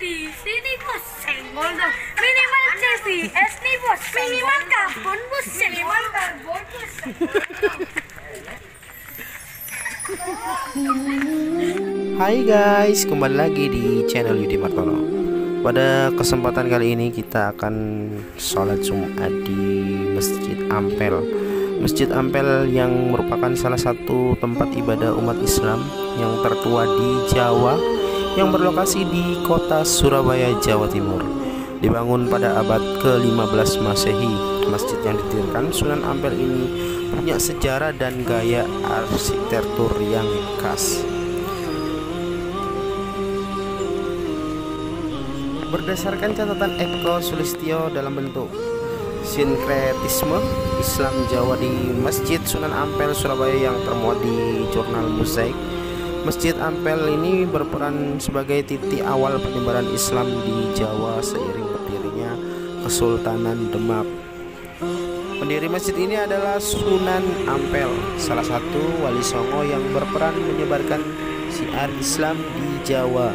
di sini bos, senggol dong. Minimal CVS nih bos, minimal karbon bos, minimal karbon bos. Hai guys, kembali lagi di channel Yudi Martono. Pada kesempatan kali ini kita akan sholat Jumat di Masjid Ampel. Masjid Ampel yang merupakan salah satu tempat ibadah umat Islam yang tertua di Jawa, yang berlokasi di kota Surabaya, Jawa Timur. Dibangun pada abad ke-15 Masehi, masjid yang didirikan Sunan Ampel ini punya sejarah dan gaya arsitektur yang khas. Berdasarkan catatan Eko Sulistyo dalam bentuk sinkretisme Islam Jawa di Masjid Sunan Ampel Surabaya yang termuat di jurnal Mozaik, Masjid Ampel ini berperan sebagai titik awal penyebaran Islam di Jawa seiring berdirinya Kesultanan Demak. Pendiri masjid ini adalah Sunan Ampel, salah satu wali songo yang berperan menyebarkan syiar Islam di Jawa.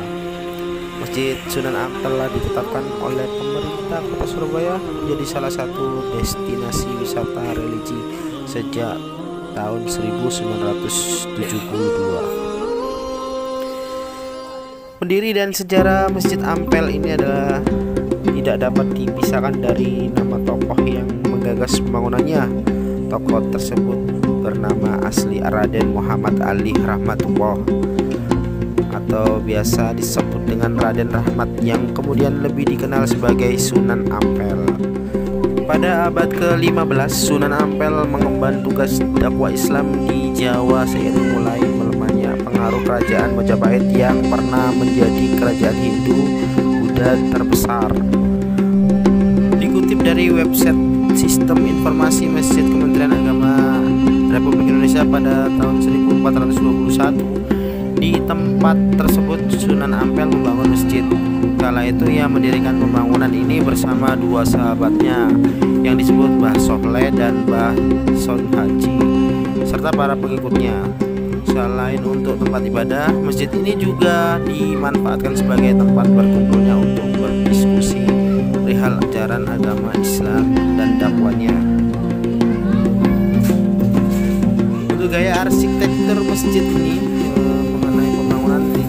Masjid Sunan Ampel telah ditetapkan oleh pemerintah Kota Surabaya menjadi salah satu destinasi wisata religi sejak tahun 1972. Pendiri dan sejarah Masjid Ampel ini adalah tidak dapat dipisahkan dari nama tokoh yang menggagas pembangunannya. Tokoh tersebut bernama asli Raden Muhammad Ali Rahmatullah, atau biasa disebut dengan Raden Rahmat, yang kemudian lebih dikenal sebagai Sunan Ampel. Pada abad ke-15, Sunan Ampel mengemban tugas dakwah Islam di Jawa seiring mulai melemahnya pengaruh kerajaan Majapahit yang pernah menjadi kerajaan Hindu Buddha terbesar. Dikutip dari website Sistem Informasi Masjid Kementerian Agama Republik Indonesia pada tahun 1421, di tempat tersebut Sunan Ampel membangun masjid. Kala itu ia mendirikan pembangunan ini bersama dua sahabatnya yang disebut Mbah Sohleh dan Mbah Son Haji serta para pengikutnya. Selain untuk tempat ibadah, masjid ini juga dimanfaatkan sebagai tempat berkumpulnya untuk berdiskusi perihal ajaran agama Islam dan dakwahnya. Untuk gaya arsitektur masjid ini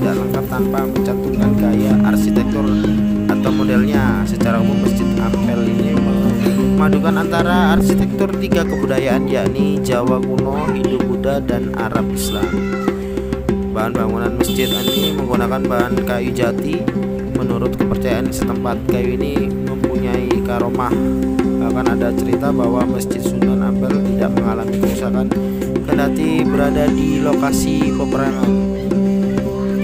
tidak lengkap tanpa mencantumkan gaya arsitektur atau modelnya. Secara umum Masjid Ampel ini memadukan antara arsitektur tiga kebudayaan, yakni Jawa kuno, Hindu Buddha, dan Arab Islam. Bahan bangunan masjid ini menggunakan bahan kayu jati. Menurut kepercayaan setempat, kayu ini mempunyai karomah. Bahkan ada cerita bahwa Masjid Sunan Ampel tidak mengalami kerusakan kendati berada di lokasi peperangan.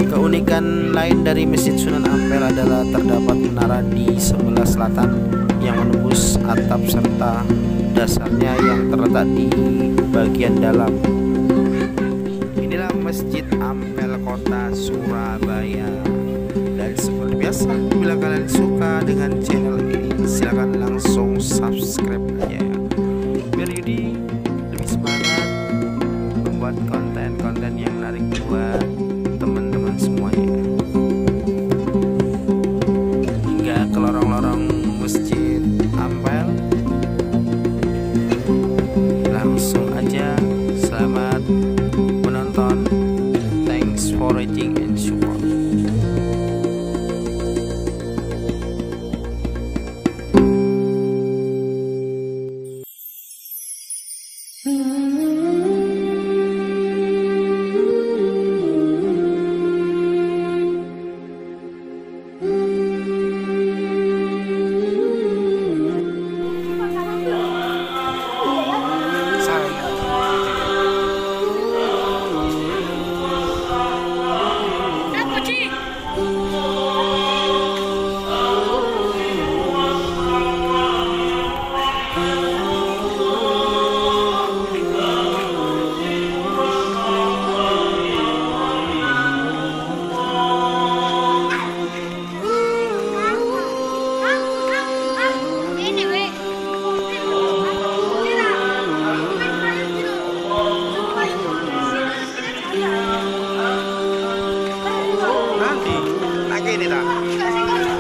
Keunikan lain dari Masjid Sunan Ampel adalah terdapat menara di sebelah selatan yang menembus atap serta dasarnya yang terletak di bagian dalam. Inilah Masjid Ampel Kota Surabaya. Dan seperti biasa, bila kalian suka dengan channel ini, silahkan langsung subscribe aja, biar Yudi lebih semangat membuat konten-konten yang menarik buat teman-teman semuanya. Hingga ke lorong-lorong Masjid Ampel, langsung aja. Selamat menonton. Thanks for watching and support. ini tak?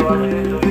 was into